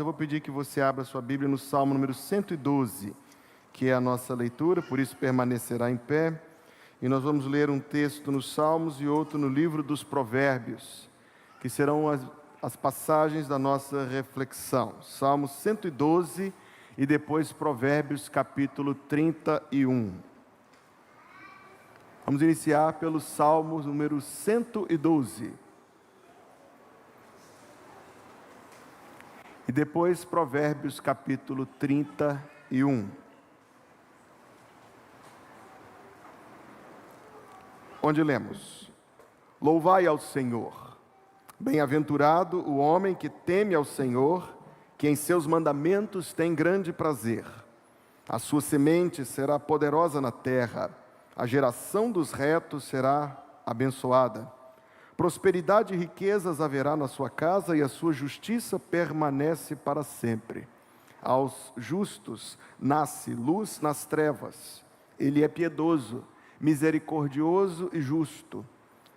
Eu vou pedir que você abra sua Bíblia no Salmo número 112, que é a nossa leitura, por isso permanecerá em pé. E nós vamos ler um texto nos Salmos e outro no livro dos Provérbios, que serão as passagens da nossa reflexão. Salmo 112 e depois Provérbios capítulo 31. Vamos iniciar pelo Salmo número 112. E depois Provérbios capítulo 31. Onde lemos: Louvai ao Senhor, bem-aventurado o homem que teme ao Senhor, que em seus mandamentos tem grande prazer. A sua semente será poderosa na terra, a geração dos retos será abençoada. Prosperidade e riquezas haverá na sua casa, e a sua justiça permanece para sempre. Aos justos nasce luz nas trevas. Ele é piedoso, misericordioso e justo.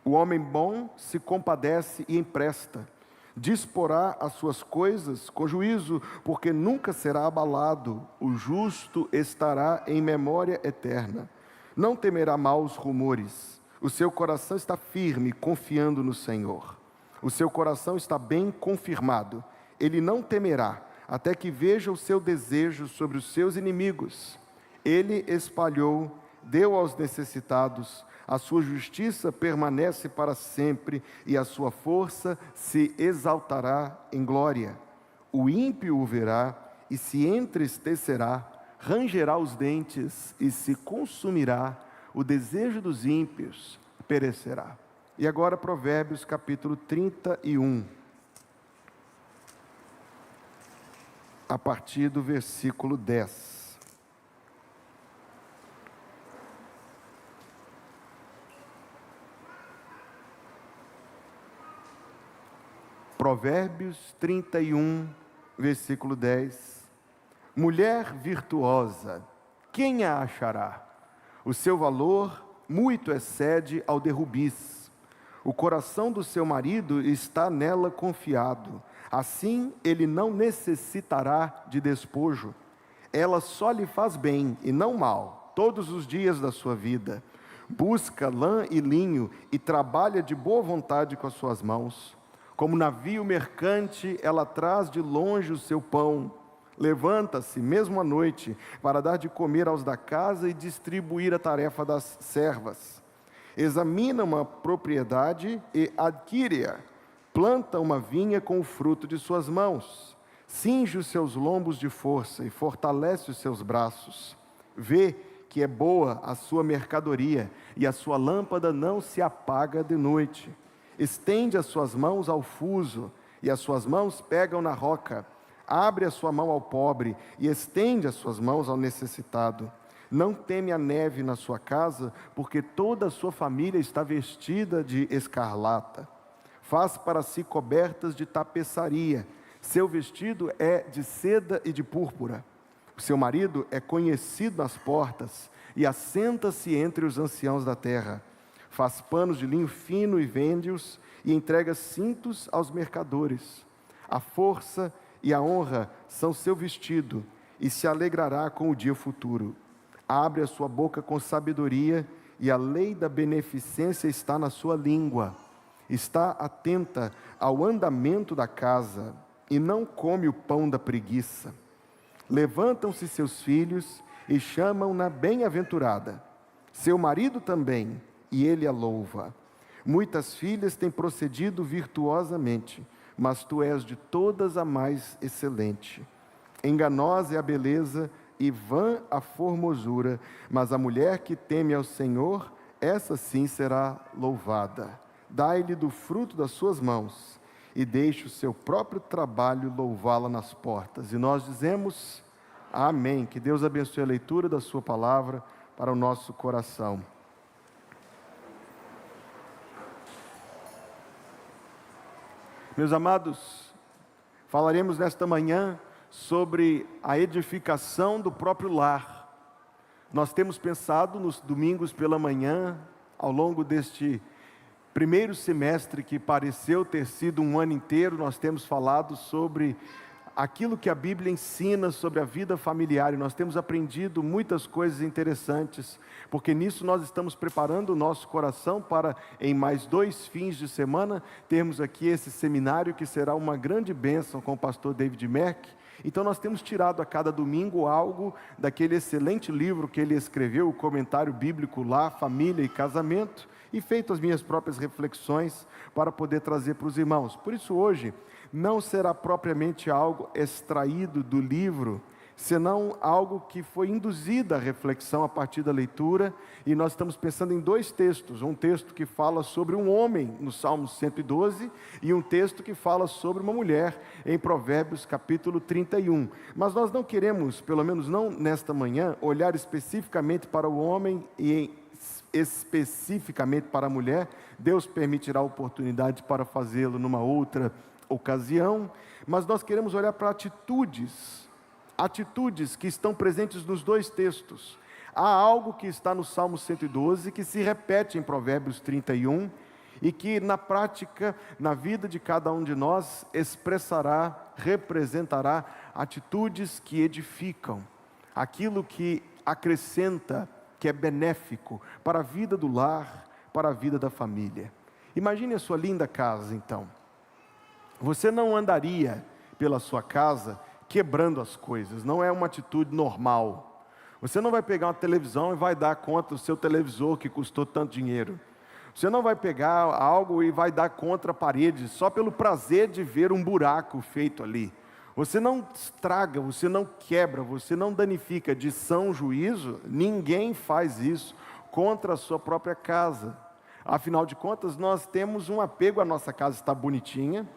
O homem bom se compadece e empresta. Disporá as suas coisas com juízo, porque nunca será abalado. O justo estará em memória eterna. Não temerá maus rumores. O seu coração está firme, confiando no Senhor. O seu coração está bem confirmado. Ele não temerá, até que veja o seu desejo sobre os seus inimigos. Ele espalhou, deu aos necessitados. A sua justiça permanece para sempre, e a sua força se exaltará em glória. O ímpio o verá e se entristecerá, rangerá os dentes e se consumirá. O desejo dos ímpios perecerá. E agora Provérbios capítulo 31, a partir do versículo 10. Provérbios 31, versículo 10. Mulher virtuosa, quem a achará? O seu valor muito excede ao de rubis. O coração do seu marido está nela confiado. Assim ele não necessitará de despojo. Ela só lhe faz bem e não mal, todos os dias da sua vida. Busca lã e linho e trabalha de boa vontade com as suas mãos. Como navio mercante, ela traz de longe o seu pão. Levanta-se, mesmo à noite, para dar de comer aos da casa e distribuir a tarefa das servas. Examina uma propriedade e adquire-a. Planta uma vinha com o fruto de suas mãos. Cinge os seus lombos de força e fortalece os seus braços. Vê que é boa a sua mercadoria, e a sua lâmpada não se apaga de noite. Estende as suas mãos ao fuso, e as suas mãos pegam na roca. Abre a sua mão ao pobre e estende as suas mãos ao necessitado. Não teme a neve na sua casa, porque toda a sua família está vestida de escarlata. Faz para si cobertas de tapeçaria. Seu vestido é de seda e de púrpura. O seu marido é conhecido nas portas e assenta-se entre os anciãos da terra. Faz panos de linho fino e vende-os, e entrega cintos aos mercadores. A força e a honra são seu vestido, e se alegrará com o dia futuro. Abre a sua boca com sabedoria, e a lei da beneficência está na sua língua. Está atenta ao andamento da casa, e não come o pão da preguiça. Levantam-se seus filhos, e chamam-na bem-aventurada. Seu marido também, e ele a louva. Muitas filhas têm procedido virtuosamente, mas tu és de todas a mais excelente. Enganosa é a beleza e vã a formosura, mas a mulher que teme ao Senhor, essa sim será louvada. Dai-lhe do fruto das suas mãos, e deixe o seu próprio trabalho louvá-la nas portas. E nós dizemos amém. Que Deus abençoe a leitura da sua palavra para o nosso coração. Meus amados, falaremos nesta manhã sobre a edificação do próprio lar. Nós temos pensado nos domingos pela manhã, ao longo deste primeiro semestre que pareceu ter sido um ano inteiro, nós temos falado sobre aquilo que a Bíblia ensina sobre a vida familiar, e nós temos aprendido muitas coisas interessantes, porque nisso nós estamos preparando o nosso coração para, em mais 2 fins de semana, termos aqui esse seminário que será uma grande bênção com o pastor David Merck. Então nós temos tirado a cada domingo algo daquele excelente livro que ele escreveu, o comentário bíblico lá, Família e Casamento, e feito as minhas próprias reflexões para poder trazer para os irmãos. Por isso hoje não será propriamente algo extraído do livro, senão algo que foi induzido à reflexão a partir da leitura, e nós estamos pensando em 2 textos, um texto que fala sobre um homem, no Salmo 112, e um texto que fala sobre uma mulher, em Provérbios capítulo 31, mas nós não queremos, pelo menos não nesta manhã, olhar especificamente para o homem e especificamente para a mulher. Deus permitirá a oportunidade para fazê-lo numa outra ocasião, mas nós queremos olhar para atitudes que estão presentes nos 2 textos. Há algo que está no Salmo 112, que se repete em Provérbios 31, e que na prática, na vida de cada um de nós, representará atitudes que edificam, aquilo que acrescenta, que é benéfico para a vida do lar, para a vida da família. Imagine a sua linda casa, então. Você não andaria pela sua casa quebrando as coisas, não é uma atitude normal. Você não vai pegar uma televisão e vai dar contra o seu televisor que custou tanto dinheiro. Você não vai pegar algo e vai dar contra a parede só pelo prazer de ver um buraco feito ali. Você não estraga, você não quebra, você não danifica de são juízo. Ninguém faz isso contra a sua própria casa. Afinal de contas, nós temos um apego à nossa casa estar bonitinha.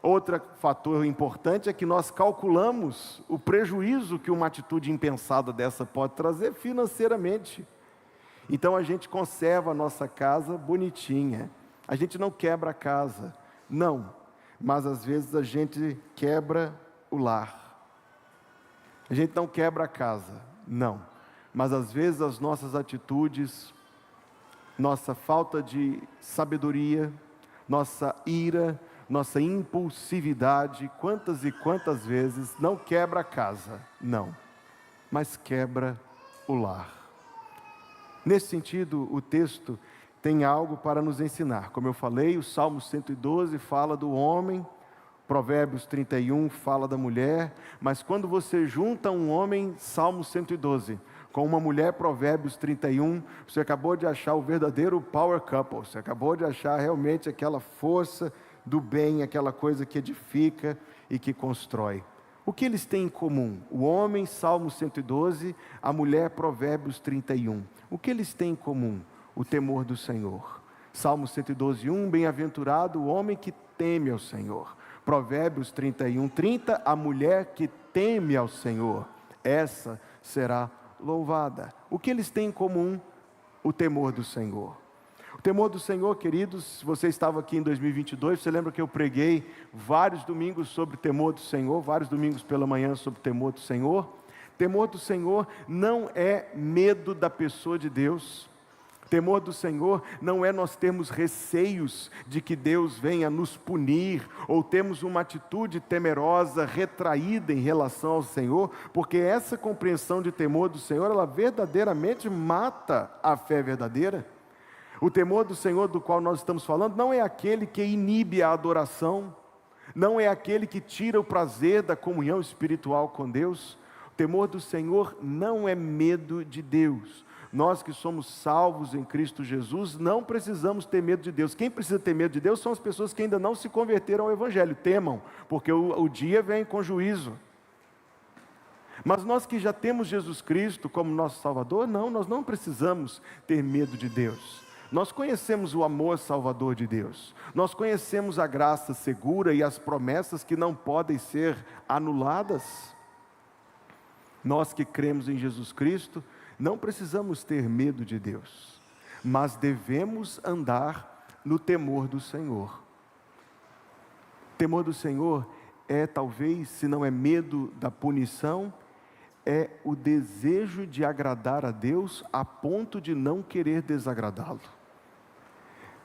Outro fator importante é que nós calculamos o prejuízo que uma atitude impensada dessa pode trazer financeiramente. Então a gente conserva a nossa casa bonitinha. A gente não quebra a casa, não. Mas às vezes a gente quebra o lar. A gente não quebra a casa, não. Mas às vezes as nossas atitudes, nossa falta de sabedoria, nossa ira, nossa impulsividade, quantas e quantas vezes não quebra a casa, não, mas quebra o lar. Nesse sentido, o texto tem algo para nos ensinar. Como eu falei, o Salmo 112 fala do homem, Provérbios 31 fala da mulher, mas quando você junta um homem, Salmo 112, com uma mulher, Provérbios 31, você acabou de achar o verdadeiro power couple, você acabou de achar realmente aquela força do bem, aquela coisa que edifica e que constrói. O que eles têm em comum? O homem, Salmo 112, a mulher, Provérbios 31. O que eles têm em comum? O temor do Senhor. Salmo 112, 1, bem-aventurado o homem que teme ao Senhor. Provérbios 31, 30, a mulher que teme ao Senhor, essa será louvada. O que eles têm em comum? O temor do Senhor. O temor do Senhor, queridos, se você estava aqui em 2022, você lembra que eu preguei vários domingos sobre o temor do Senhor, vários domingos pela manhã sobre o temor do Senhor. Temor do Senhor não é medo da pessoa de Deus. Temor do Senhor não é nós termos receios de que Deus venha nos punir, ou temos uma atitude temerosa, retraída em relação ao Senhor, porque essa compreensão de temor do Senhor, ela verdadeiramente mata a fé verdadeira. O temor do Senhor do qual nós estamos falando não é aquele que inibe a adoração, não é aquele que tira o prazer da comunhão espiritual com Deus. O temor do Senhor não é medo de Deus. Nós que somos salvos em Cristo Jesus, não precisamos ter medo de Deus. Quem precisa ter medo de Deus são as pessoas que ainda não se converteram ao Evangelho. Temam, porque o dia vem com juízo. Mas nós que já temos Jesus Cristo como nosso Salvador, não, nós não precisamos ter medo de Deus. Nós conhecemos o amor salvador de Deus, nós conhecemos a graça segura e as promessas que não podem ser anuladas. Nós que cremos em Jesus Cristo, não precisamos ter medo de Deus, mas devemos andar no temor do Senhor. O temor do Senhor é talvez, se não é medo da punição, é o desejo de agradar a Deus a ponto de não querer desagradá-lo.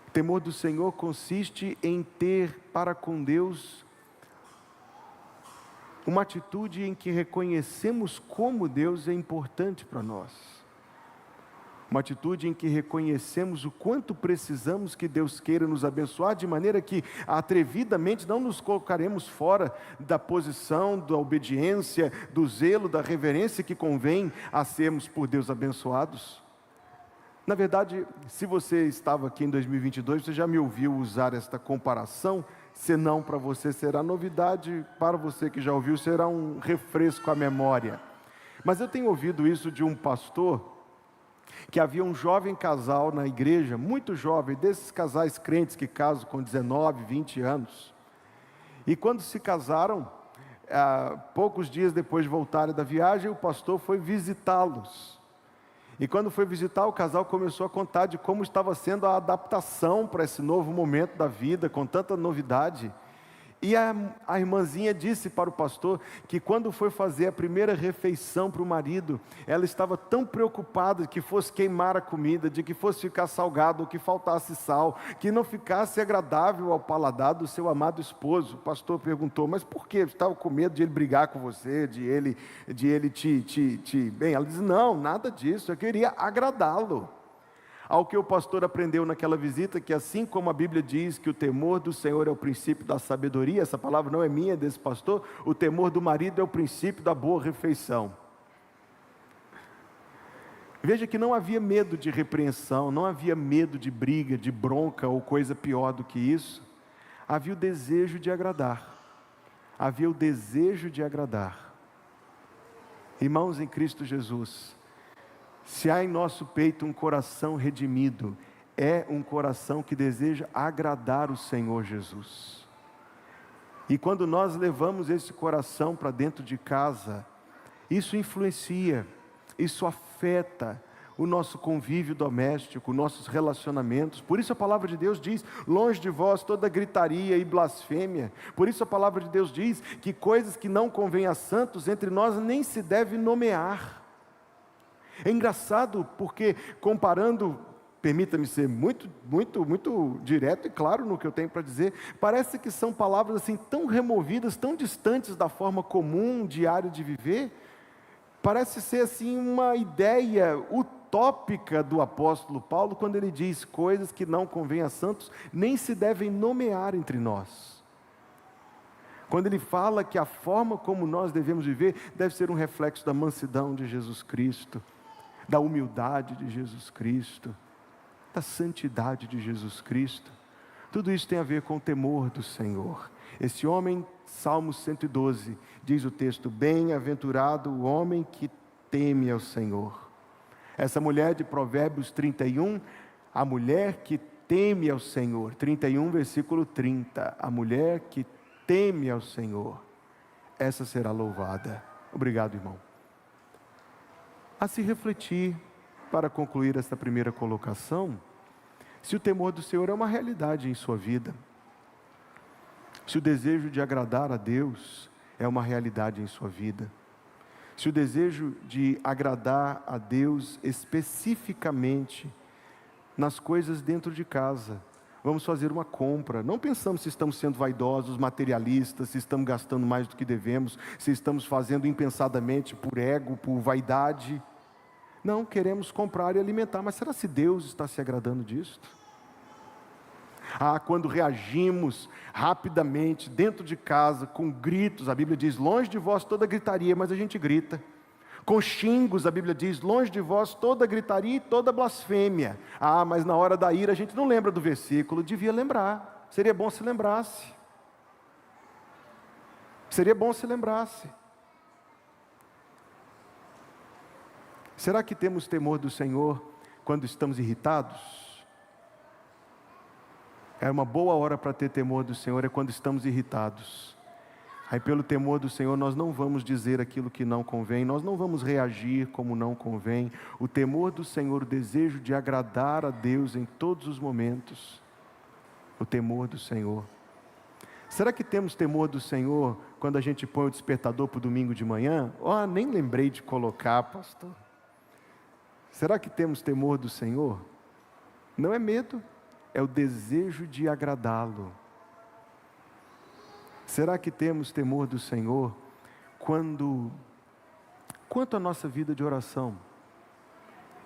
O temor do Senhor consiste em ter para com Deus uma atitude em que reconhecemos como Deus é importante para nós. Uma atitude em que reconhecemos o quanto precisamos que Deus queira nos abençoar, de maneira que atrevidamente não nos colocaremos fora da posição, da obediência, do zelo, da reverência que convém a sermos por Deus abençoados. Na verdade, se você estava aqui em 2022, você já me ouviu usar esta comparação, se não para você será novidade, para você que já ouviu será um refresco à memória. Mas eu tenho ouvido isso de um pastor, que havia um jovem casal na igreja, muito jovem, desses casais crentes que casam com 19, 20 anos. E quando se casaram, poucos dias depois de voltarem da viagem, o pastor foi visitá-los. E quando foi visitar, o casal começou a contar de como estava sendo a adaptação para esse novo momento da vida, com tanta novidade. E a irmãzinha disse para o pastor que quando foi fazer a primeira refeição para o marido, ela estava tão preocupada que fosse queimar a comida, de que fosse ficar salgado, ou que faltasse sal, que não ficasse agradável ao paladar do seu amado esposo. O pastor perguntou, mas por quê? Estava com medo de ele brigar com você, de ele Bem, ela disse, não, nada disso, eu queria agradá-lo. Ao que o pastor aprendeu naquela visita, que assim como a Bíblia diz que o temor do Senhor é o princípio da sabedoria, essa palavra não é minha, é desse pastor, o temor do marido é o princípio da boa refeição. Veja que não havia medo de repreensão, não havia medo de briga, de bronca ou coisa pior do que isso. Havia o desejo de agradar. Havia o desejo de agradar. Irmãos em Cristo Jesus, se há em nosso peito um coração redimido, é um coração que deseja agradar o Senhor Jesus. E quando nós levamos esse coração para dentro de casa, isso influencia, isso afeta o nosso convívio doméstico, nossos relacionamentos. Por isso a palavra de Deus diz, longe de vós toda gritaria e blasfêmia. Por isso a palavra de Deus diz que coisas que não convêm a santos entre nós nem se deve nomear. É engraçado porque, comparando, permita-me ser muito direto e claro no que eu tenho para dizer, parece que são palavras assim tão removidas, tão distantes da forma comum, diária de viver. Parece ser assim uma ideia utópica do apóstolo Paulo, quando ele diz coisas que não convêm a santos, nem se devem nomear entre nós. Quando ele fala que a forma como nós devemos viver, deve ser um reflexo da mansidão de Jesus Cristo, da humildade de Jesus Cristo, da santidade de Jesus Cristo. Tudo isso tem a ver com o temor do Senhor. Esse homem, Salmo 112, diz o texto, bem-aventurado o homem que teme ao Senhor. Essa mulher de Provérbios 31, a mulher que teme ao Senhor, 31 versículo 30, a mulher que teme ao Senhor, essa será louvada. Obrigado, irmão. A se refletir, para concluir esta primeira colocação, se o temor do Senhor é uma realidade em sua vida, se o desejo de agradar a Deus é uma realidade em sua vida, se o desejo de agradar a Deus especificamente nas coisas dentro de casa, vamos fazer uma compra, não pensamos se estamos sendo vaidosos, materialistas, se estamos gastando mais do que devemos, se estamos fazendo impensadamente por ego, por vaidade. Não, queremos comprar e alimentar, mas será se Deus está se agradando disso? Quando reagimos rapidamente, dentro de casa, com gritos, a Bíblia diz, longe de vós toda gritaria, mas a gente grita. Com xingos, a Bíblia diz, longe de vós toda gritaria e toda blasfêmia. Mas na hora da ira a gente não lembra do versículo, devia lembrar, seria bom se lembrasse. Seria bom se lembrasse. Será que temos temor do Senhor quando estamos irritados? É uma boa hora para ter temor do Senhor, é quando estamos irritados. Aí pelo temor do Senhor nós não vamos dizer aquilo que não convém, nós não vamos reagir como não convém. O temor do Senhor, o desejo de agradar a Deus em todos os momentos. O temor do Senhor. Será que temos temor do Senhor quando a gente põe o despertador para o domingo de manhã? Nem lembrei de colocar, pastor. Será que temos temor do Senhor? Não é medo, é o desejo de agradá-lo. Será que temos temor do Senhor quanto à nossa vida de oração,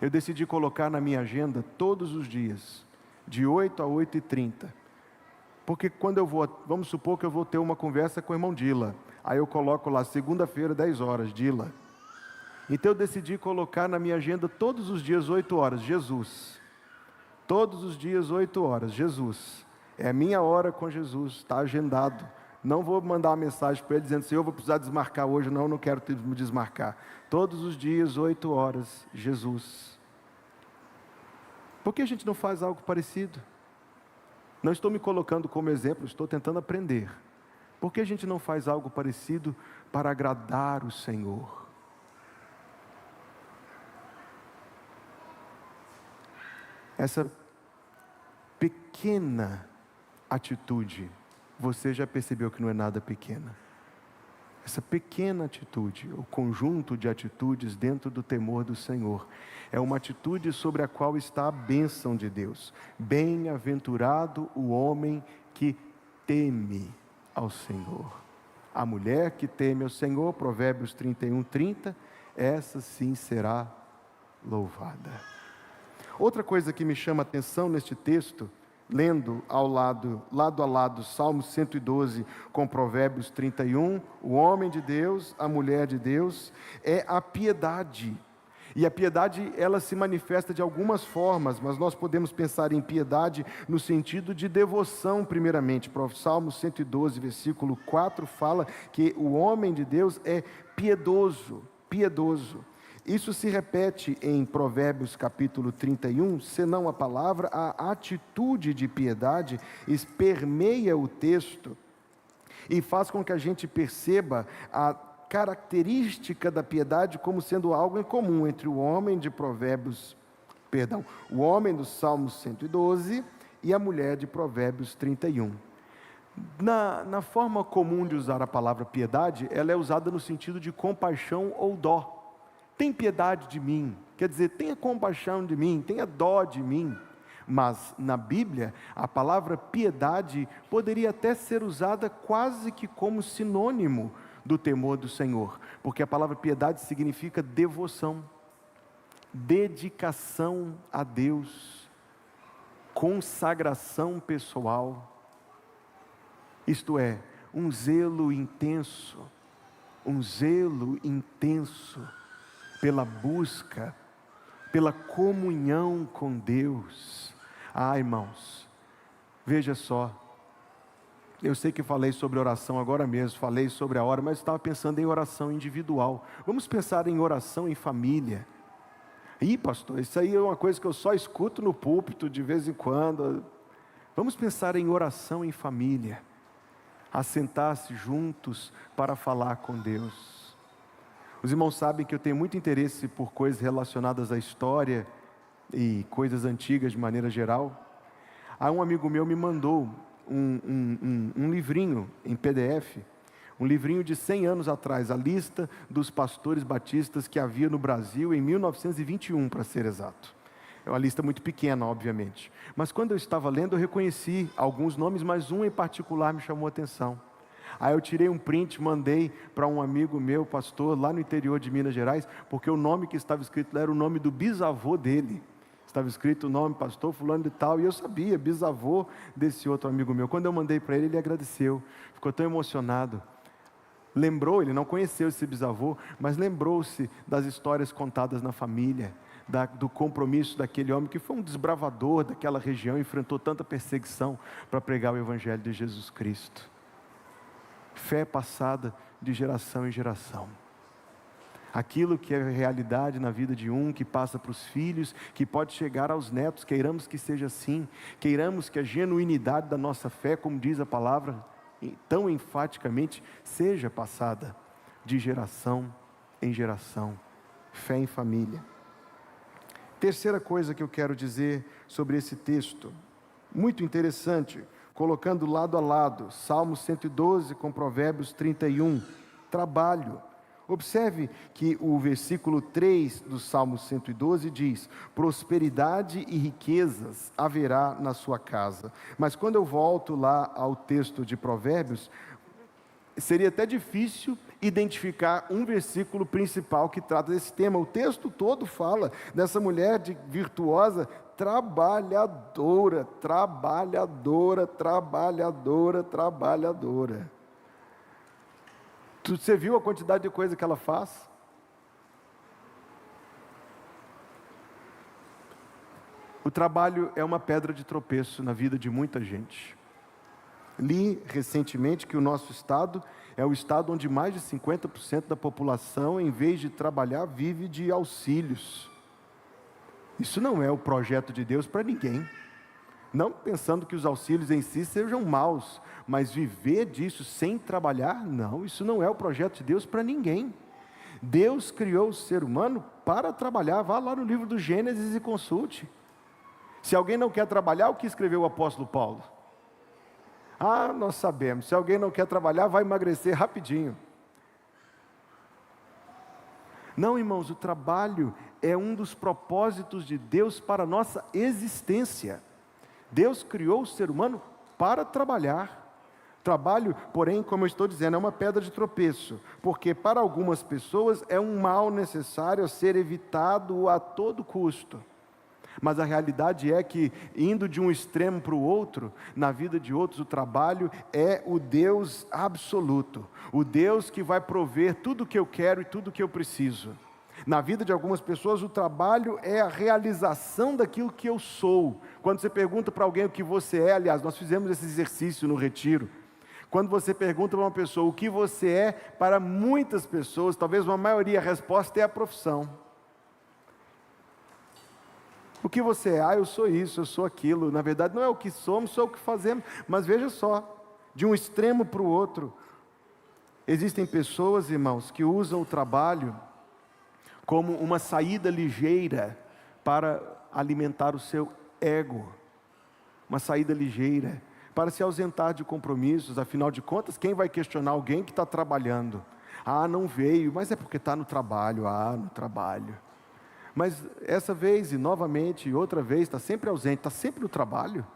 eu decidi colocar na minha agenda todos os dias, de 8 a 8h30. Porque quando vamos supor que eu vou ter uma conversa com o irmão Dila, aí eu coloco lá, segunda-feira, 10 horas, Dila. Então eu decidi colocar na minha agenda todos os dias, 8 horas, Jesus. Todos os dias, 8 horas, Jesus. É a minha hora com Jesus, está agendado. Não vou mandar uma mensagem para ele dizendo, Senhor, eu vou precisar desmarcar hoje. Não quero me desmarcar. Todos os dias, 8 horas, Jesus. Por que a gente não faz algo parecido? Não estou me colocando como exemplo, estou tentando aprender. Por que a gente não faz algo parecido para agradar o Senhor? Essa pequena atitude, você já percebeu que não é nada pequena. Essa pequena atitude, o conjunto de atitudes dentro do temor do Senhor, é uma atitude sobre a qual está a bênção de Deus. Bem-aventurado o homem que teme ao Senhor. A mulher que teme ao Senhor, Provérbios 31:30, essa sim será louvada. Outra coisa que me chama a atenção neste texto, lendo lado a lado, Salmo 112 com Provérbios 31, o homem de Deus, a mulher de Deus, é a piedade. E a piedade, ela se manifesta de algumas formas, mas nós podemos pensar em piedade no sentido de devoção, primeiramente. Salmo 112, versículo 4, fala que o homem de Deus é piedoso, piedoso. Isso se repete em Provérbios capítulo 31, senão a palavra, a atitude de piedade permeia o texto e faz com que a gente perceba a característica da piedade como sendo algo em comum entre o homem de o homem do Salmo 112 e a mulher de Provérbios 31. Na forma comum de usar a palavra piedade, ela é usada no sentido de compaixão ou dó. Tem piedade de mim, quer dizer, tenha compaixão de mim, tenha dó de mim. Mas na Bíblia, a palavra piedade poderia até ser usada quase que como sinônimo do temor do Senhor, porque a palavra piedade significa devoção, dedicação a Deus, consagração pessoal, isto é, um zelo intenso pela busca, pela comunhão com Deus. Irmãos, veja só, eu sei que falei sobre oração agora mesmo, falei sobre a hora, mas estava pensando em oração individual. Vamos pensar em oração em família. Pastor, isso aí é uma coisa que eu só escuto no púlpito de vez em quando. Vamos pensar em oração em família, assentar-se juntos para falar com Deus. Os irmãos sabem que eu tenho muito interesse por coisas relacionadas à história e coisas antigas de maneira geral. Um amigo meu me mandou um livrinho em PDF, um livrinho de 100 anos atrás, a lista dos pastores batistas que havia no Brasil em 1921, para ser exato. É uma lista muito pequena, obviamente. Mas quando eu estava lendo, eu reconheci alguns nomes, mas um em particular me chamou a atenção. Aí eu tirei um print, mandei para um amigo meu, pastor, lá no interior de Minas Gerais, porque o nome que estava escrito lá era o nome do bisavô dele. Estava escrito o nome, pastor fulano de tal, e eu sabia, bisavô desse outro amigo meu. Quando eu mandei para ele agradeceu, ficou tão emocionado. Lembrou, ele não conheceu esse bisavô, mas lembrou-se das histórias contadas na família, do compromisso daquele homem que foi um desbravador daquela região, enfrentou tanta perseguição para pregar o Evangelho de Jesus Cristo. Fé passada de geração em geração. Aquilo que é realidade na vida de um, que passa para os filhos, que pode chegar aos netos, queiramos que seja assim, queiramos que a genuinidade da nossa fé, como diz a palavra tão enfaticamente, seja passada de geração em geração. Fé em família. Terceira coisa que eu quero dizer sobre esse texto, muito interessante, colocando lado a lado, Salmo 112 com Provérbios 31, trabalho. Observe que o versículo 3 do Salmo 112 diz, prosperidade e riquezas haverá na sua casa. Mas quando eu volto lá ao texto de Provérbios, seria até difícil identificar um versículo principal que trata desse tema. O texto todo fala dessa mulher virtuosa, trabalhadora, trabalhadora, trabalhadora, trabalhadora. Você viu a quantidade de coisa que ela faz? O trabalho é uma pedra de tropeço na vida de muita gente. Li recentemente que o nosso estado é o estado onde mais de 50% da população, em vez de trabalhar, vive de auxílios. Isso não é o projeto de Deus para ninguém. Não pensando que os auxílios em si sejam maus, mas viver disso sem trabalhar, não, isso não é o projeto de Deus para ninguém. Deus criou o ser humano para trabalhar. Vá lá no livro do Gênesis e consulte. Se alguém não quer trabalhar, o que escreveu o apóstolo Paulo? Nós sabemos, se alguém não quer trabalhar, vai emagrecer rapidinho. Não, irmãos, o trabalho é um dos propósitos de Deus para a nossa existência. Deus criou o ser humano para trabalhar. Trabalho, porém, como eu estou dizendo, é uma pedra de tropeço, porque para algumas pessoas é um mal necessário a ser evitado a todo custo. Mas a realidade é que, indo de um extremo para o outro, na vida de outros, o trabalho é o Deus absoluto, o Deus que vai prover tudo o que eu quero e tudo o que eu preciso. Na vida de algumas pessoas, o trabalho é a realização daquilo que eu sou. Quando você pergunta para alguém o que você é, aliás, nós fizemos esse exercício no retiro. Quando você pergunta para uma pessoa o que você é, para muitas pessoas, talvez uma maioria, a resposta é a profissão. O que você é? Eu sou isso, eu sou aquilo. Na verdade, não é o que somos, só o que fazemos. Mas veja só, de um extremo para o outro, existem pessoas, irmãos, que usam o trabalho como uma saída ligeira para alimentar o seu ego. Uma saída ligeira para se ausentar de compromissos. Afinal de contas, quem vai questionar alguém que está trabalhando? Não veio, mas é porque está no trabalho. No trabalho. Mas essa vez, e novamente, e outra vez, está sempre ausente, está sempre no trabalho.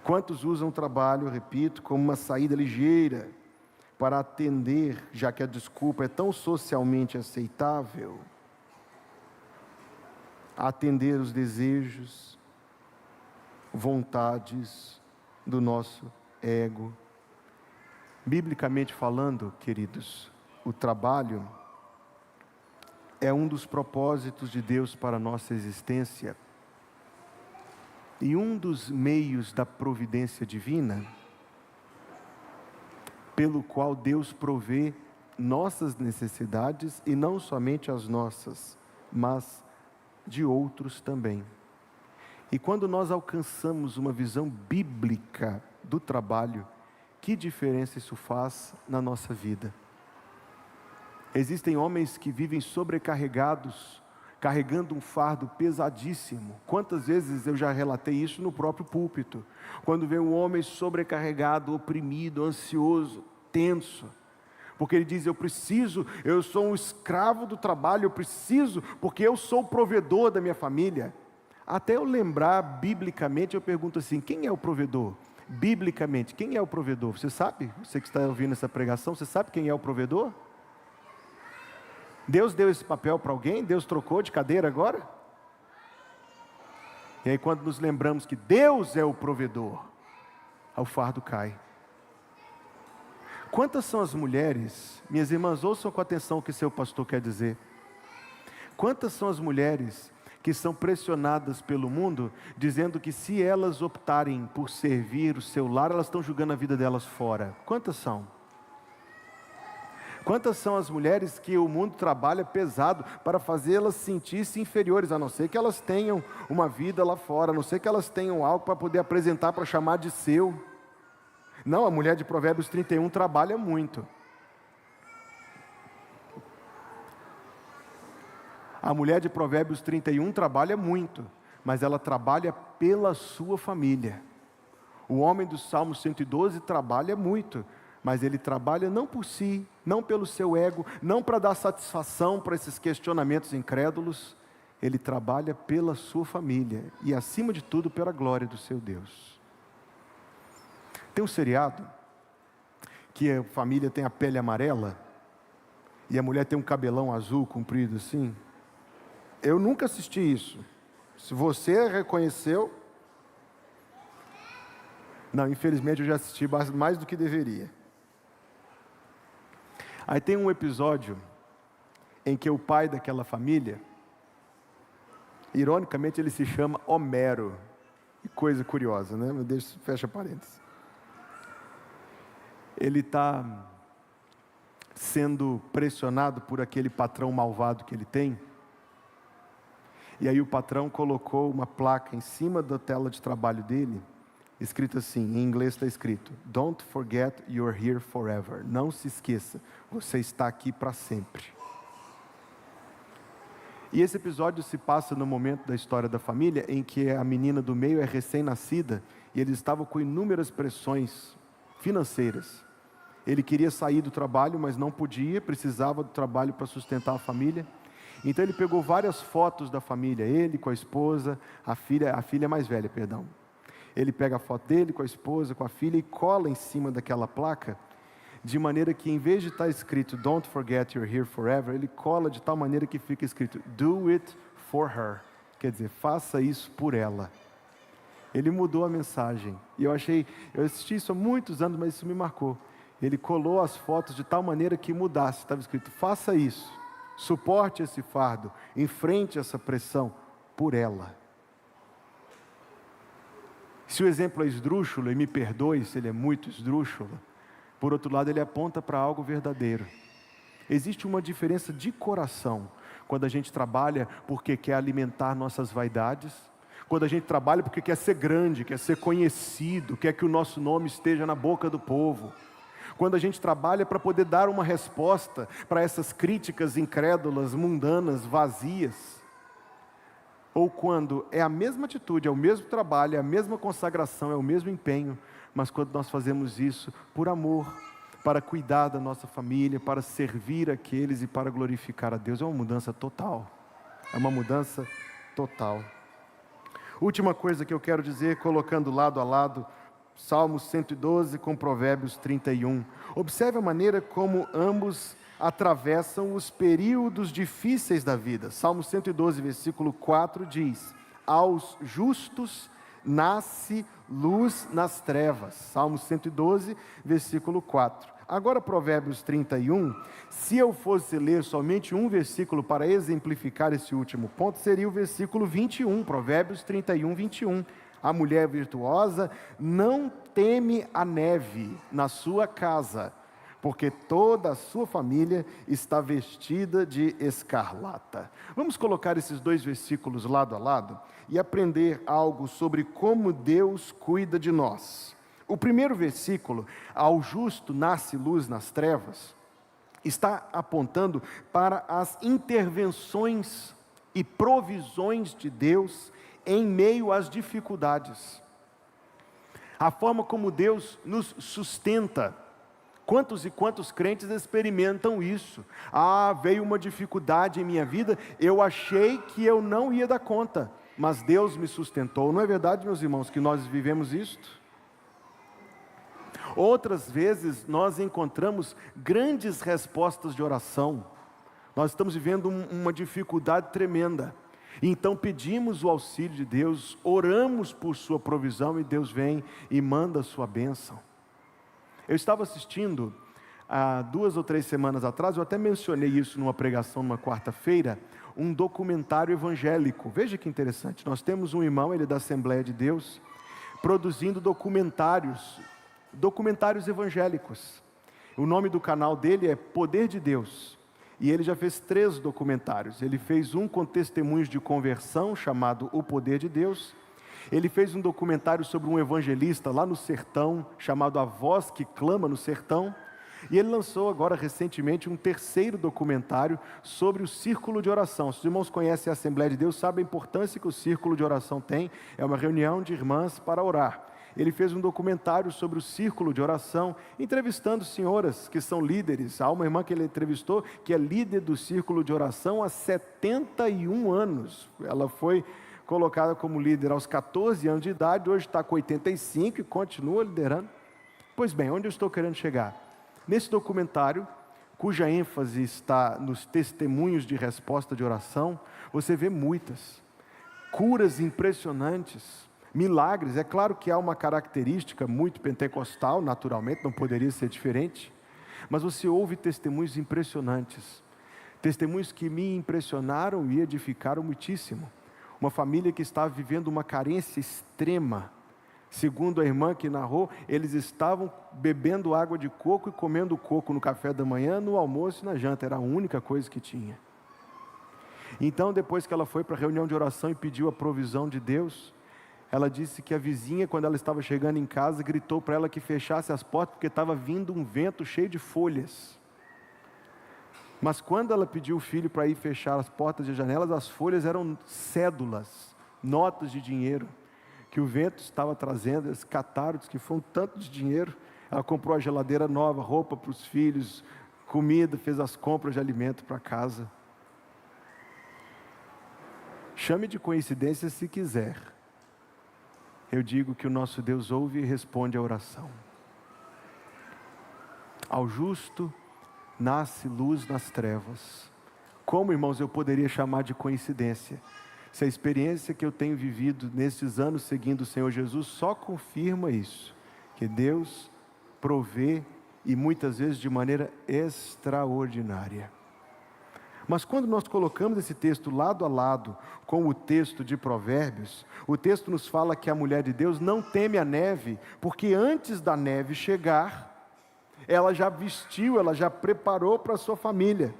Quantos usam o trabalho, repito, como uma saída ligeira para atender, já que a desculpa é tão socialmente aceitável, atender os desejos, vontades do nosso ego. Biblicamente falando, queridos, o trabalho é um dos propósitos de Deus para a nossa existência e um dos meios da providência divina pelo qual Deus provê nossas necessidades e não somente as nossas, mas de outros também. E quando nós alcançamos uma visão bíblica do trabalho, que diferença isso faz na nossa vida? Existem homens que vivem sobrecarregados, carregando um fardo pesadíssimo. Quantas vezes eu já relatei isso no próprio púlpito? Quando vê um homem sobrecarregado, oprimido, ansioso, tenso, porque ele diz, eu sou um escravo do trabalho, eu preciso, porque eu sou o provedor da minha família. Até eu lembrar, biblicamente, eu pergunto assim, quem é o provedor? Biblicamente, quem é o provedor? Você sabe? Você que está ouvindo essa pregação, você sabe quem é o provedor? Deus deu esse papel para alguém? Deus trocou de cadeira agora? E aí quando nos lembramos que Deus é o provedor, o fardo cai. Quantas são as mulheres, minhas irmãs, ouçam com atenção o que seu pastor quer dizer. Quantas são as mulheres que são pressionadas pelo mundo, dizendo que se elas optarem por servir o seu lar, elas estão jogando a vida delas fora? Quantas são? Quantas são as mulheres que o mundo trabalha pesado para fazê-las sentir-se inferiores, a não ser que elas tenham uma vida lá fora, a não ser que elas tenham algo para poder apresentar, para chamar de seu. Não, a mulher de Provérbios 31 trabalha muito. A mulher de Provérbios 31 trabalha muito, mas ela trabalha pela sua família. O homem do Salmo 112 trabalha muito, mas ele trabalha não por si, não pelo seu ego, não para dar satisfação para esses questionamentos incrédulos. Ele trabalha pela sua família e, acima de tudo, pela glória do seu Deus. Tem um seriado que a família tem a pele amarela e a mulher tem um cabelão azul comprido assim? Eu nunca assisti isso. Se você reconheceu... Não, infelizmente eu já assisti mais do que deveria. Aí tem um episódio em que o pai daquela família, ironicamente ele se chama Homero. Que coisa curiosa, né? Fecha parênteses. Ele está sendo pressionado por aquele patrão malvado que ele tem. E aí o patrão colocou uma placa em cima da tela de trabalho dele, escrito assim, em inglês está escrito: Don't forget you're here forever. Não se esqueça, você está aqui para sempre. E esse episódio se passa no momento da história da família em que a menina do meio é recém-nascida e eles estavam com inúmeras pressões financeiras. Ele queria sair do trabalho, mas não podia, precisava do trabalho para sustentar a família. Então ele pegou várias fotos da família, ele com a esposa, a filha mais velha, perdão. Ele pega a foto dele com a esposa, com a filha e cola em cima daquela placa, de maneira que em vez de estar escrito Don't forget you're here forever, ele cola de tal maneira que fica escrito Do it for her. Quer dizer, faça isso por ela. Ele mudou a mensagem. E eu assisti isso há muitos anos, mas isso me marcou. Ele colou as fotos de tal maneira que mudasse. Estava escrito, faça isso, suporte esse fardo, enfrente essa pressão por ela. Se o exemplo é esdrúxulo, e me perdoe se ele é muito esdrúxulo, por outro lado ele aponta para algo verdadeiro. Existe uma diferença de coração quando a gente trabalha porque quer alimentar nossas vaidades, quando a gente trabalha porque quer ser grande, quer ser conhecido, quer que o nosso nome esteja na boca do povo. Quando a gente trabalha para poder dar uma resposta para essas críticas incrédulas, mundanas, vazias. Ou quando é a mesma atitude, é o mesmo trabalho, é a mesma consagração, é o mesmo empenho, mas quando nós fazemos isso por amor, para cuidar da nossa família, para servir aqueles e para glorificar a Deus, é uma mudança total. É uma mudança total. Última coisa que eu quero dizer, colocando lado a lado, Salmo 112 com Provérbios 31. Observe a maneira como ambos atravessam os períodos difíceis da vida. Salmo 112, versículo 4 diz: aos justos nasce luz nas trevas. Salmo 112, versículo 4. Agora Provérbios 31, se eu fosse ler somente um versículo para exemplificar esse último ponto, seria o versículo 21, Provérbios 31, 21. A mulher virtuosa não teme a neve na sua casa, porque toda a sua família está vestida de escarlata. Vamos colocar esses dois versículos lado a lado e aprender algo sobre como Deus cuida de nós. O primeiro versículo, ao justo nasce luz nas trevas, está apontando para as intervenções e provisões de Deus em meio às dificuldades. A forma como Deus nos sustenta. Quantos e quantos crentes experimentam isso? Veio uma dificuldade em minha vida, eu achei que eu não ia dar conta, mas Deus me sustentou. Não é verdade, meus irmãos, que nós vivemos isto? Outras vezes nós encontramos grandes respostas de oração. Nós estamos vivendo uma dificuldade tremenda. Então pedimos o auxílio de Deus, oramos por sua provisão e Deus vem e manda a sua bênção. Eu estava assistindo há 2 ou 3 semanas atrás, eu até mencionei isso numa pregação numa quarta-feira, um documentário evangélico. Veja que interessante, nós temos um irmão, ele é da Assembleia de Deus, produzindo documentários evangélicos. O nome do canal dele é Poder de Deus. E ele já fez 3 documentários. Ele fez um com testemunhos de conversão, chamado O Poder de Deus. Ele fez um documentário sobre um evangelista lá no sertão, chamado A Voz que Clama no Sertão. E ele lançou agora recentemente um 3º documentário sobre o círculo de oração. Se os irmãos conhecem a Assembleia de Deus, sabem a importância que o círculo de oração tem. É uma reunião de irmãs para orar. Ele fez um documentário sobre o círculo de oração, entrevistando senhoras que são líderes. Há uma irmã que ele entrevistou, que é líder do círculo de oração há 71 anos. Ela foi colocada como líder aos 14 anos de idade, hoje está com 85 e continua liderando. Pois bem, onde eu estou querendo chegar? Nesse documentário, cuja ênfase está nos testemunhos de resposta de oração, você vê muitas curas impressionantes, milagres. É claro que há uma característica muito pentecostal, naturalmente, não poderia ser diferente, mas você ouve testemunhos impressionantes, testemunhos que me impressionaram e edificaram muitíssimo. Uma família que estava vivendo uma carência extrema. Segundo a irmã que narrou, eles estavam bebendo água de coco e comendo coco no café da manhã, no almoço e na janta. Era a única coisa que tinha. Então, depois que ela foi para a reunião de oração e pediu a provisão de Deus, ela disse que a vizinha, quando ela estava chegando em casa, gritou para ela que fechasse as portas, porque estava vindo um vento cheio de folhas. Mas quando ela pediu o filho para ir fechar as portas e as janelas, as folhas eram cédulas, notas de dinheiro, que o vento estava trazendo. Eles cataram, disse que foi um tanto de dinheiro. Ela comprou a geladeira nova, roupa para os filhos, comida, fez as compras de alimento para casa. Chame de coincidência se quiser. Eu digo que o nosso Deus ouve e responde à oração. Ao justo nasce luz nas trevas. Como, irmãos, eu poderia chamar de coincidência? Se a experiência que eu tenho vivido nesses anos seguindo o Senhor Jesus só confirma isso, que Deus provê e muitas vezes de maneira extraordinária. Mas quando nós colocamos esse texto lado a lado com o texto de Provérbios, o texto nos fala que a mulher de Deus não teme a neve, porque antes da neve chegar, ela já vestiu, ela já preparou para a sua família,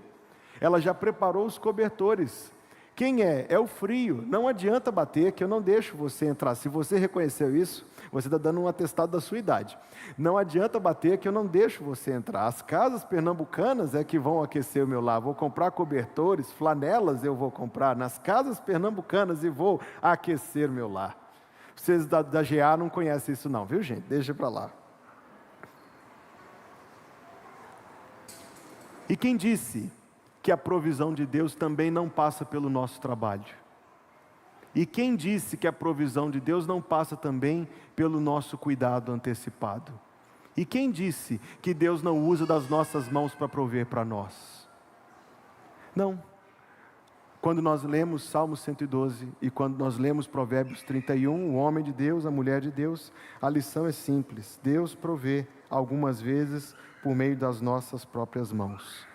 ela já preparou os cobertores. Quem é? É o frio. Não adianta bater que eu não deixo você entrar. Se você reconheceu isso, você está dando um atestado da sua idade. Não adianta bater que eu não deixo você entrar. As casas pernambucanas é que vão aquecer o meu lar. Vou comprar cobertores, flanelas eu vou comprar nas casas pernambucanas e vou aquecer o meu lar. Vocês da GA não conhecem isso não, viu gente? Deixa para lá. E quem disse que a provisão de Deus também não passa pelo nosso trabalho? E quem disse que a provisão de Deus não passa também pelo nosso cuidado antecipado? E quem disse que Deus não usa das nossas mãos para prover para nós? Não. Quando nós lemos Salmo 112 e quando nós lemos Provérbios 31, o homem de Deus, a mulher de Deus, a lição é simples: Deus provê, algumas vezes por meio das nossas próprias mãos.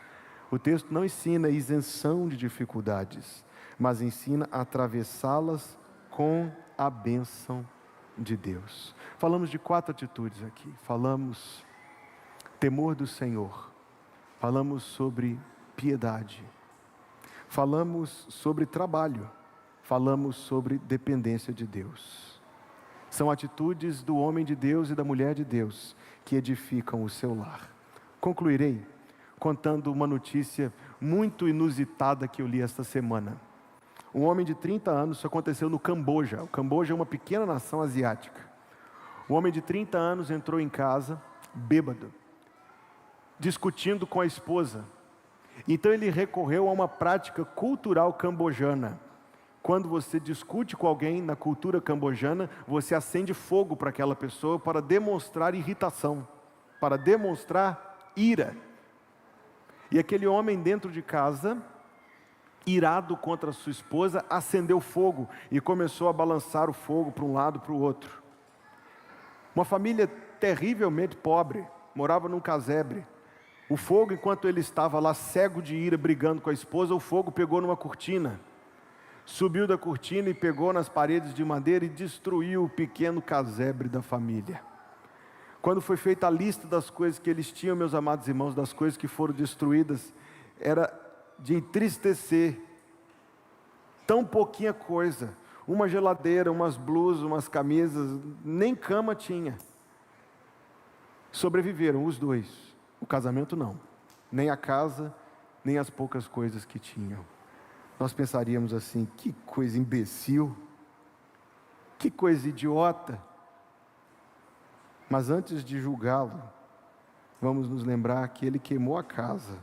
O texto não ensina isenção de dificuldades, mas ensina a atravessá-las com a bênção de Deus. Falamos de 4 atitudes aqui. Falamos temor do Senhor, falamos sobre piedade, falamos sobre trabalho, falamos sobre dependência de Deus. São atitudes do homem de Deus e da mulher de Deus que edificam o seu lar. Concluirei contando uma notícia muito inusitada que eu li esta semana. Um homem de 30 anos, isso aconteceu no Camboja. O Camboja é uma pequena nação asiática. Um homem de 30 anos entrou em casa, bêbado, discutindo com a esposa. Então ele recorreu a uma prática cultural cambojana. Quando você discute com alguém na cultura cambojana, você acende fogo para aquela pessoa para demonstrar irritação, para demonstrar ira. E aquele homem dentro de casa, irado contra sua esposa, acendeu fogo e começou a balançar o fogo para um lado e para o outro. Uma família terrivelmente pobre, morava num casebre. O fogo, enquanto ele estava lá cego de ira, brigando com a esposa, o fogo pegou numa cortina. Subiu da cortina e pegou nas paredes de madeira e destruiu o pequeno casebre da família. Quando foi feita a lista das coisas que eles tinham, meus amados irmãos, das coisas que foram destruídas, era de entristecer. Tão pouquinha coisa. Uma geladeira, umas blusas, umas camisas, nem cama tinha. Sobreviveram os dois. O casamento não. Nem a casa, nem as poucas coisas que tinham. Nós pensaríamos assim: que coisa imbecil, que coisa idiota. Mas antes de julgá-lo, vamos nos lembrar que ele queimou a casa,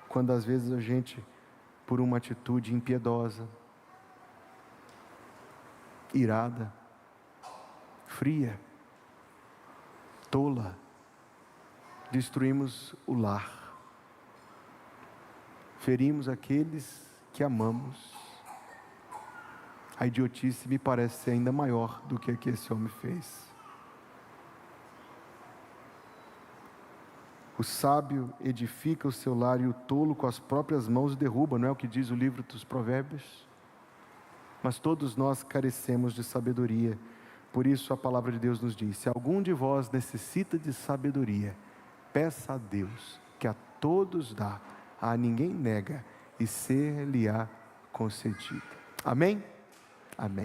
quando às vezes a gente, por uma atitude impiedosa, irada, fria, tola, destruímos o lar, ferimos aqueles que amamos. A idiotice me parece ser ainda maior do que a que esse homem fez. O sábio edifica o seu lar e o tolo com as próprias mãos derruba, não é o que diz o livro dos Provérbios? Mas todos nós carecemos de sabedoria. Por isso a palavra de Deus nos diz: se algum de vós necessita de sabedoria, peça a Deus, que a todos dá, a ninguém nega, e ser-lhe-á concedida. Amém? Amém.